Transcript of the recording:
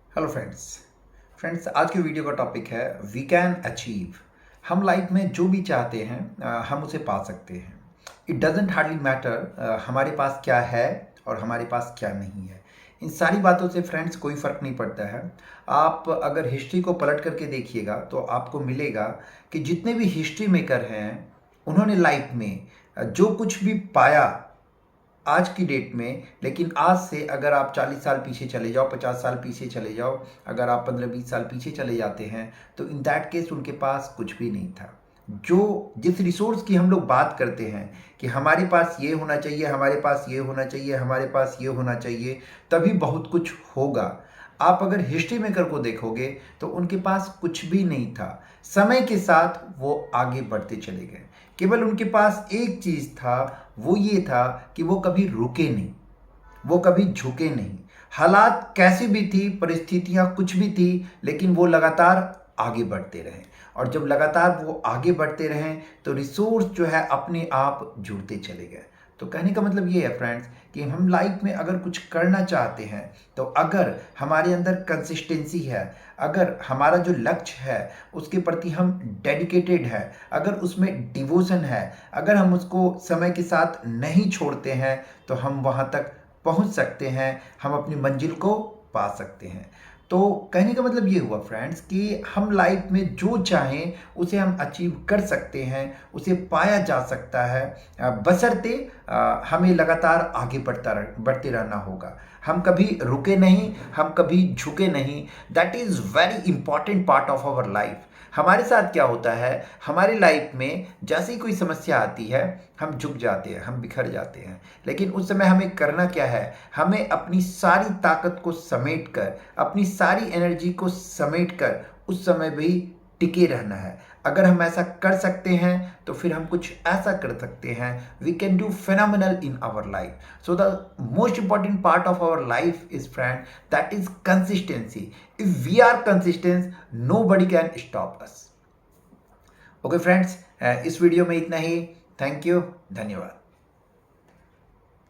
Hello friends आज की video का टॉपिक है वी कैन अचीव। हम लाइफ में जो भी चाहते हैं हम उसे पा सकते हैं। इट डजेंट हार्डली मैटर हमारे पास क्या है और हमारे पास क्या नहीं है। इन सारी बातों से फ्रेंड्स कोई फ़र्क नहीं पड़ता है। आप अगर हिस्ट्री को पलट करके देखिएगा तो आपको मिलेगा कि जितने भी हिस्ट्री मेकर हैं उन्होंने लाइफ में जो कुछ भी पाया आज की डेट में, लेकिन आज से अगर आप 40 साल पीछे चले जाओ, 50 साल पीछे चले जाओ, अगर आप 15-20 साल पीछे चले जाते हैं तो इन दैट केस उनके पास कुछ भी नहीं था। जो जिस रिसोर्स की हम लोग बात करते हैं कि हमारे पास ये होना चाहिए, हमारे पास ये होना चाहिए, हमारे पास ये होना चाहिए, तभी बहुत कुछ होगा। आप अगर हिस्ट्री मेकर को देखोगे तो उनके पास कुछ भी नहीं था। समय के साथ वो आगे बढ़ते चले गए। केवल उनके पास एक चीज़ था, वो ये था कि वो कभी रुके नहीं, वो कभी झुके नहीं। हालात कैसी भी थी, परिस्थितियां कुछ भी थी, लेकिन वो लगातार आगे बढ़ते रहे। और जब लगातार वो आगे बढ़ते रहें तो रिसोर्स जो है अपने आप जुड़ते चले गए। तो कहने का मतलब ये है फ्रेंड्स कि हम लाइफ में अगर कुछ करना चाहते हैं तो अगर हमारे अंदर कंसिस्टेंसी है, अगर हमारा जो लक्ष्य है उसके प्रति हम डेडिकेटेड है, अगर उसमें डिवोशन है, अगर हम उसको समय के साथ नहीं छोड़ते हैं तो हम वहाँ तक पहुंच सकते हैं, हम अपनी मंजिल को पा सकते हैं। तो कहने का मतलब ये हुआ फ्रेंड्स कि हम लाइफ में जो चाहें उसे हम अचीव कर सकते हैं, उसे पाया जा सकता है, बशर्ते हमें लगातार आगे बढ़ते रहना होगा। हम कभी रुके नहीं, हम कभी झुके नहीं। That is very important part of our life. हमारे साथ क्या होता है, हमारी लाइफ में जैसे ही कोई समस्या आती है हम झुक जाते हैं, हम बिखर जाते हैं। लेकिन उस समय हमें करना क्या है, हमें अपनी सारी ताकत को समेट कर, अपनी सारी एनर्जी को समेट कर उस समय भी टिके रहना है। अगर हम ऐसा कर सकते हैं तो फिर हम कुछ ऐसा कर सकते हैं, we can do phenomenal in our life. So the most important part of our life is, friend, that is consistency. If we are consistent, nobody can stop us. Okay friends, इस वीडियो में इतना ही। Thank you, धन्यवाद।